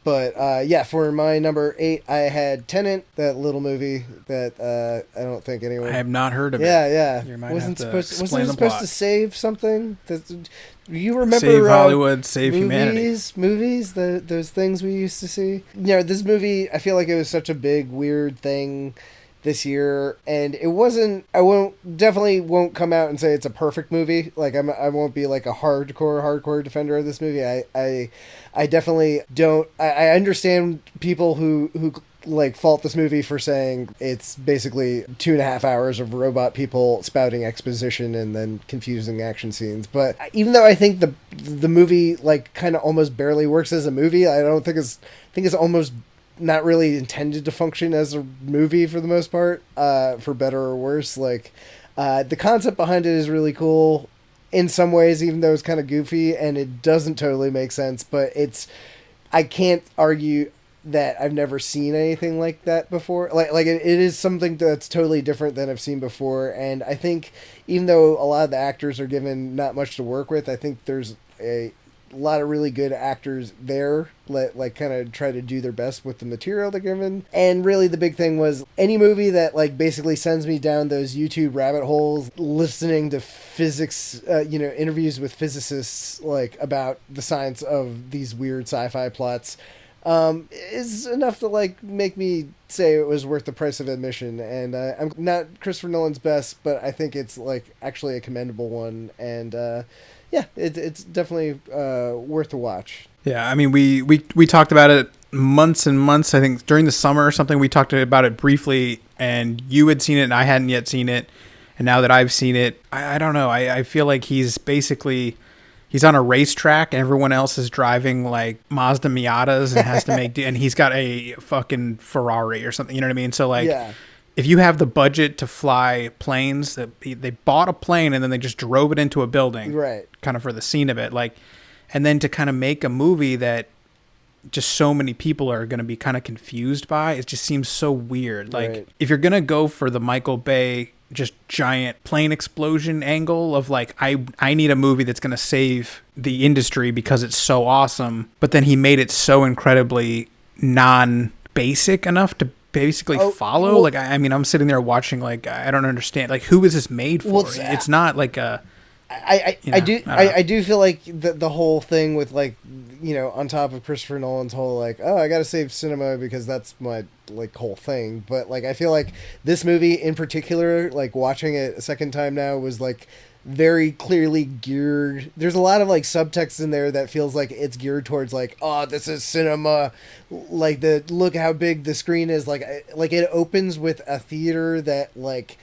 But yeah, for my number 8, I had Tenet, that little movie that I don't think anyone. I have not heard of it. Yeah. You might have to Wasn't explain it the supposed plot. to save something? You remember Save Hollywood, save humanity. movies, those things we used to see. You know, this movie, I feel like it was such a big weird thing this year, and it wasn't. I definitely won't come out and say it's a perfect movie. Like I won't be like a hardcore defender of this movie. I definitely don't. I understand people who like fault this movie for saying it's basically 2.5 hours of robot people spouting exposition and then confusing action scenes. But even though I think the movie like kind of almost barely works as a movie, I don't think it's almost not really intended to function as a movie for the most part, for better or worse. Like, the concept behind it is really cool in some ways, even though it's kind of goofy and it doesn't totally make sense, but I can't argue that I've never seen anything like that before. Like it is something that's totally different than I've seen before. And I think even though a lot of the actors are given not much to work with, I think there's a lot of really good actors there, like kind of try to do their best with the material they're given. And really the big thing was any movie that like basically sends me down those YouTube rabbit holes listening to physics, interviews with physicists like about the science of these weird sci-fi plots, is enough to like make me say it was worth the price of admission. And I'm not Christopher Nolan's best, but I think it's like actually a commendable one. And yeah, it's definitely worth a watch. Yeah, I mean, we talked about it months and months. I think during the summer or something, we talked about it briefly, and you had seen it, and I hadn't yet seen it. And now that I've seen it, I don't know. I feel like he's on a racetrack, and everyone else is driving like Mazda Miatas and has to make, and he's got a fucking Ferrari or something. You know what I mean? So like, Yeah. If you have the budget to fly planes, that they bought a plane and then they just drove it into a building, Right? Kind of for the scene of it, like, and then to kind of make a movie that just so many people are going to be kind of confused by, it just seems so weird. Like, Right. if you're going to go for the Michael Bay just giant plane explosion angle of like, I need a movie that's going to save the industry because it's so awesome, but then he made it so incredibly non-basic enough to basically follow. Well, like, I mean, I'm sitting there watching, like, I don't understand, like, who is this made for? Well, it's not like a I do feel like the whole thing with like, on top of Christopher Nolan's whole like, oh, I gotta save cinema because that's my like whole thing. But like I feel like this movie in particular, like watching it a second time now, was like very clearly geared. There's a lot of like subtext in there that feels like it's geared towards like, oh, this is cinema, like look how big the screen is. Like it opens with a theater that like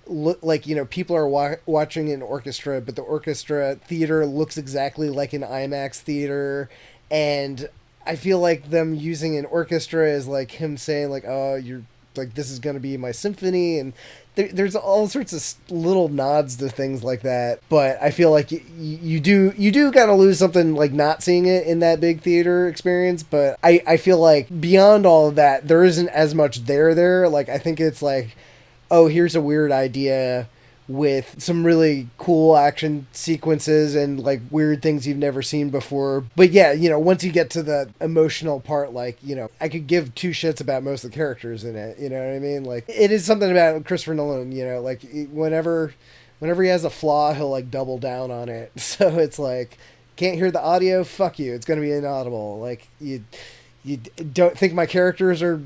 look like, people are watching an orchestra, but the orchestra theater looks exactly like an IMAX theater. And I feel like them using an orchestra is like him saying like, oh, you're like, this is going to be my symphony. And there's all sorts of little nods to things like that. But I feel like you do kind of lose something like not seeing it in that big theater experience. But I feel like beyond all of that, there isn't as much there. Like, I think it's like, oh, here's a weird idea with some really cool action sequences and like weird things you've never seen before. But yeah, once you get to the emotional part, like, I could give two shits about most of the characters in it. You know what I mean? Like, it is something about Christopher Nolan, like whenever he has a flaw, he'll like double down on it. So it's like, can't hear the audio? Fuck you. It's going to be inaudible. Like, you don't think my characters are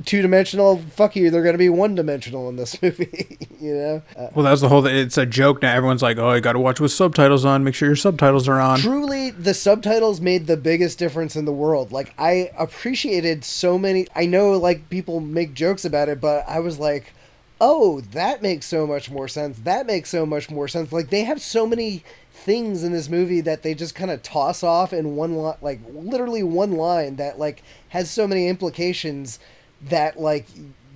two-dimensional? Fuck you, they're gonna be one-dimensional in this movie. Well, that's the whole thing. It's a joke now. Everyone's like, oh, you gotta watch with subtitles on, make sure your subtitles are on. Truly, the subtitles made the biggest difference in the world. Like, I appreciated so many. I know like people make jokes about it, but I was like, oh, that makes so much more sense. Like, they have so many things in this movie that they just kind of toss off in one line, like literally one line that like has so many implications that like,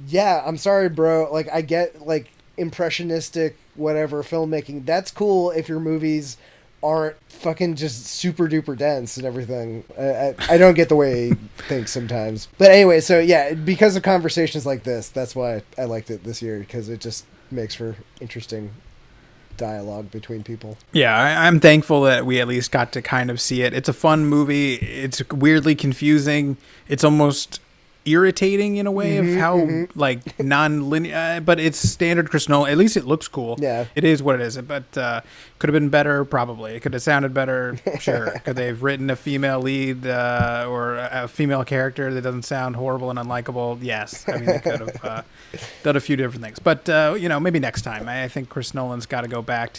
yeah, I'm sorry, bro. Like, I get like impressionistic, whatever filmmaking. That's cool if your movies aren't fucking just super duper dense and everything. I don't get the way he thinks sometimes. But anyway, so yeah, because of conversations like this, that's why I liked it this year, because it just makes for interesting dialogue between people. Yeah, I'm thankful that we at least got to kind of see it. It's a fun movie. It's weirdly confusing. It's almost irritating in a way of how like non-linear, but it's standard Chris Nolan. At least it looks cool. Yeah, it is what it is. But could have been better, probably. It could have sounded better, sure. Could they have written a female lead or a female character that doesn't sound horrible and unlikable? Yes, I mean they could have done a few different things. But maybe next time. I think Chris Nolan's got to go back,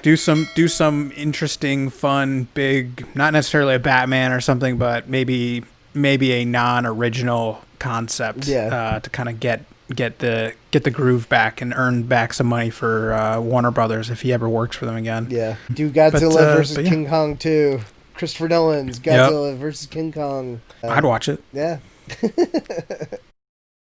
do some interesting, fun, big, not necessarily a Batman or something, but maybe a non-original concept to kind of get the groove back and earn back some money for Warner Brothers if he ever works for them again. Yeah. Do Godzilla versus King Kong 2. Christopher Nolan's Godzilla versus King Kong. I'd watch it. Yeah.